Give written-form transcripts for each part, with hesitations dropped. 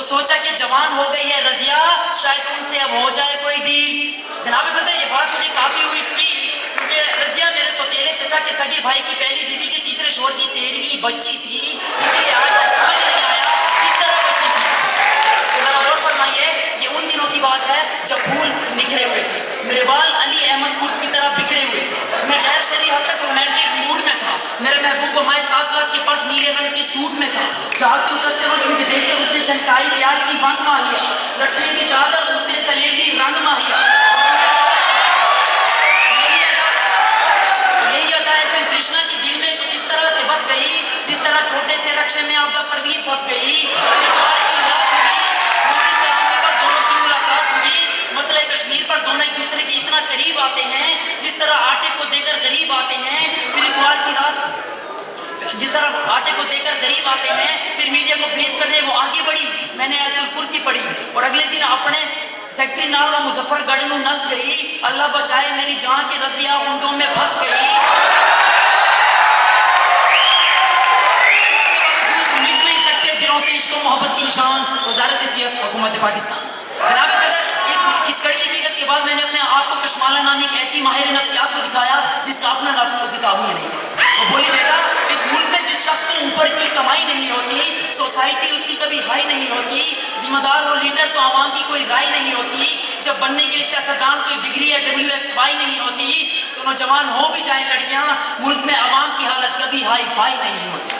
سوچا کہ جوان ہو گئی ہے رضیہ، شاید ان سے اب ہو جائے کوئی ڈیل۔ جناب صدر یہ بات مجھے کافی ہوئی سی، کیونکہ رضیہ میرے سوتیلے چچا کے سگے بھائی کی پہلی بیوی کے تیسرے شوہر کی 13ویں بچی تھی، اس لیے آج تک سمجھ نہیں آیا کس طرح بچی تھی۔ تو ذرا غور فرمائیے، یہ ان دنوں کی بات ہے جب پھول نکھرے ہوئے تھے، میرے بال علی احمد قرط کی طرح بکھرے ہوئے تھے، میں غیر شرعی حد تک رومانٹک موڈ میں تھا، میرے محبوب ہمارے 7 لاکھ کے پرس نیلے رنگ کے سوٹ میں تھا، جہاز سے اترتے وقت مجھے دیکھ کر اس نے چھنکائی پیار کی ونگ ماہیا، لٹکنے کی چادر اس نے سلیٹی رنگ ماہیا۔ یہی ادا ایسے کرشنا کی دل میں کچھ اس طرح سے بس گئی جس طرح چھوٹے سے رکشے میں آبدہ پروین پھنس گئی۔ اتوار کی رات ہوئی، مفتی سے آمنے پر دونوں کی ملاقات ہوئی، مسئلہ کشمیر پر دونوں ایک دوسرے کے اتنا قریب آتے ہیں جس طرح آٹے کو دے کر غریب آتے ہیں، پھر اتوار کی رات جس طرح آٹے کو دے کر غریب آتے ہیں، پھر میڈیا کو بھیج کرنے وہ آگے بڑھی، میں نے آیت الکرسی پڑھی اور اگلے دن اپنے سیکٹری نال مظفر گڑھ نو نس گئی، اللہ بچائے میری جان کی رضیہ اونٹوں میں پھنس گئی۔ اس کے باوجود مٹ نہیں سکتے دلوں سے عشق و محبت کی نشان۔ وزارت صحت حکومت پاکستان۔ جناب صدر اس کڑی حقیقت کے بعد میں نے اپنے آپ کو کشمالہ نامی ایک ایسی ماہر نفسیات کو دکھایا جس کا اپنا نفس اسے قابو میں نہیں تھا۔ وہ بولی بیٹا اس ملک میں جس شخص کو اوپر کی کمائی نہیں ہوتی، سوسائٹی اس کی کبھی ہائی نہیں ہوتی، ذمہ دار اور لیڈر تو عوام کی کوئی رائے نہیں ہوتی، جب بننے کے لیے سیاستدان کوئی ڈگری یا WXY نہیں ہوتی، تو نوجوان ہو بھی جائیں لڑکیاں، ملک میں عوام کی حالت کبھی ہائی فائی نہیں ہوتی۔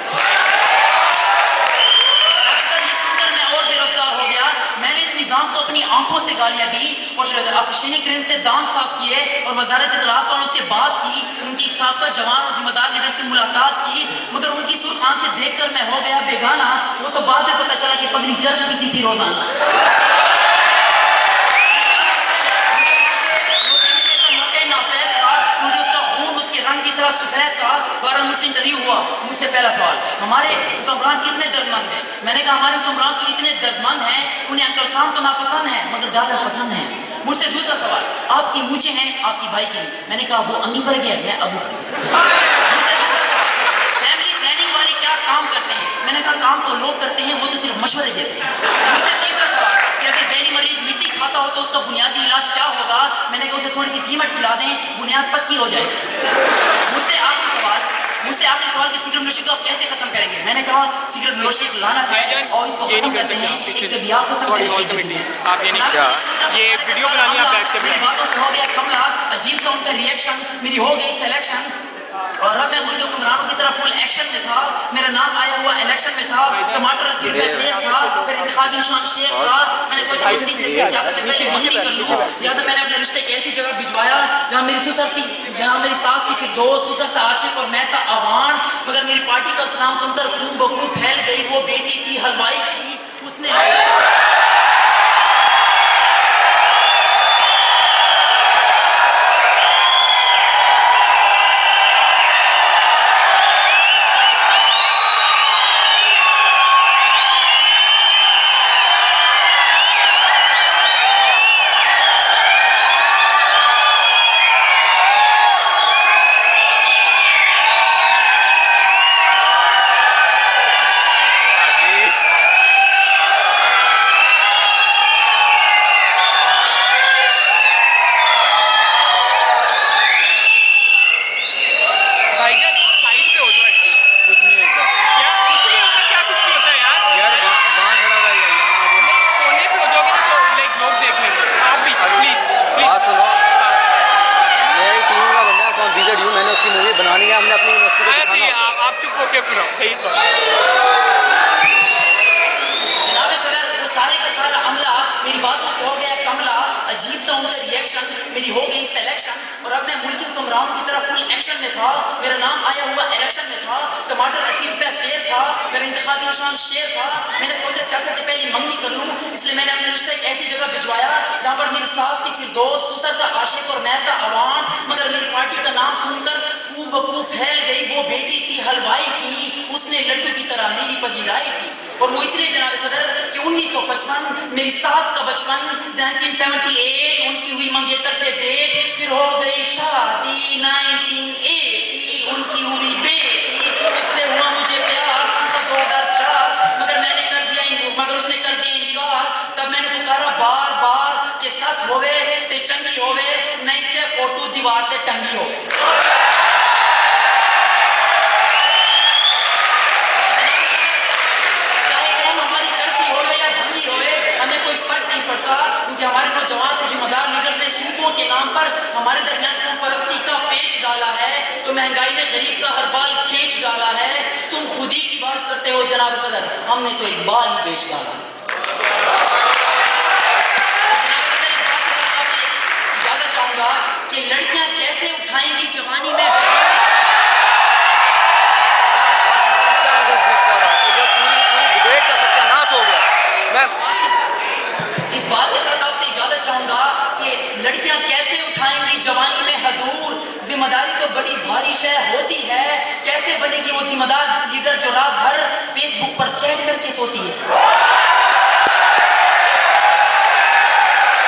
اور بے روزگار ہو گیا، میں نے اس نظام کو اپنی آنکھوں سے گالیاں دی اور اپشینی کرن سے دانت صاف کیے اور وزارت اطلاعات والوں سے بات کی، ان کی ایک سابقہ جوان اور ذمہ دار لیڈر سے ملاقات کی، مگر ان کی سرخ آنکھیں دیکھ کر میں ہو گیا بیگانہ۔ وہ تو بعد میں پتہ چلا کہ پگڑی جرس پیتی تھی روزانہ۔ رنگ کی طرح سفید تھا، بارہ مجھ سے انٹرویو ہوا، مجھ سے پہلا سوال ہمارے حکمران کتنے دردمند ہیں؟ میں نے کہا ہمارے حکمران تو اتنے دردمند ہیں کہ انہیں انکل سام تو ناپسند ہیں مگر ڈالر پسند ہیں۔ مجھ سے دوسرا سوال آپ کی مونچھیں ہیں آپ کی بھائی کی نہیں؟ میں نے کہا وہ امی پر گیا میں ابو پر گیا۔ مجھ سے دوسرا سوال فیملی پلاننگ والے کیا کام کرتے ہیں؟ میں نے کہا کام تو لوگ کرتے ہیں، وہ تو صرف مشورے دیتے ہیں۔ مجھ سے تیسرا سوال کہ اگر ذہنی مریض مٹی کھاتا ہو تو اس کا بنیادی علاج کیا ہوگا؟ میں نے کہا اسے تھوڑی سی سیمنٹ کھلا دیں، بنیاد پکی ہو جائے۔ مجھ سے آخری سوال کہ سگریٹ نوشی کو آپ کیسے ختم کریں گے؟ میں نے کہا سگریٹ نوشی ایک لعنت ہے اور اس کو ختم کرتے ہیں ایک طبیعت ختم کریں گے۔ یہ ویڈیو بنانی آپ بیٹھ کے میری باتوں سے ہو گیا کملا، عجیب تھا ان کا ریئیکشن، میری ہو گئی سلیکشن اور اب میں ملک حکمرانوں کی طرف فل ایکشن میں تھا، میرا نام آیا ہوا الیکشن میں تھا، ٹماٹر 80 روپے سیب تھا، پھر انتخابی نشان شیر تھا، میں نے سوچا منڈی سے سیاست سے پہلے منڈی کر لوں، لہٰذا میں نے اپنے رشتے کی ایسی جگہ بھجوایا جہاں میری سسر تھی، جہاں میری ساس کی صرف دوست، سسر تھا عاشق اور میں تھا عوان، مگر میری پارٹی کا اس نام سن کر خوب بخوب پھیل گئی، وہ بیٹی تھی حلوائی کی، اس نے جناب صدر وہ سارے کا سارا عملہ میری باتوں سے ہو گیا کملا، عجیب تھا ان کا ریئیکشن، میری ہو گئی سلیکشن اور اب میں ملکی حکمرانوں کی طرف فل ایکشن میں تھا، میرا نام آیا ہوا الیکشن میں تھا، ٹماٹر 80 روپے سیر تھا، میرا انتخابی نشان شیر تھا، میں نے سوچا سیاست سے پہلے منگنی کر لوں، اس لیے میں نے اپنے رشتے ایک ایسی جگہ بھجوایا جہاں پر میری ساس تھی صرف دوست، سسر تھا عاشق اور میں تھا عوام، مگر میری پارٹی کا نام سن کر خوب بخوب پھیل گئی، وہ بیٹی تھی حلوائی کی، اس نے لڈو کی طرح میری پذیرائی کی، اور وہ اس لیے جناب صدر کہ 1955 میری ساس کا بچپن، 1978 ان کی ہوئی منگیتر سے ڈیٹ، پھر ہو گئی شادی 1980 ان کی ہوئی بیٹی، اس سے ہوا مجھے پیار 2004 مگر میں نے کر دیا مگر اس نے کر دیا انکار۔ ہوے تے چنگی ہوے نہیں تے فوٹو دیوار تے ٹنگی ہوے چاہے قوم ہماری چرسی ہوے یا بھنگی ہوے ہمیں کوئی فرق نہیں پڑتا کیونکہ ہمارے نوجوان اور ذمہ دار لیڈر نے صوبوں کے نام پر ہمارے درمیان قوم پرستی کا پیچ ڈالا ہے تو مہنگائی نے غریب کا ہر بال کھینچ ڈالا ہے تم خود ہی کی بات کرتے ہو جناب صدر ہم نے تو اقبال ہی بیچ ڈالا جناب صدر اس بات کے ساتھ آپ سے اجازت چاہوں گا کہ لڑکیاں کیسے اٹھائیں گی جوانی میں اس بات کے ساتھ آپ سے اجازت چاہوں گا کہ لڑکیاں کیسے اٹھائیں گی جوانی میں حضور ذمہ داری تو بڑی بھاری شے ہوتی ہے کیسے بنے گی وہ ذمہ دار لیڈر جو رات بھر فیس بک پر چیٹ کر کے سوتی ہے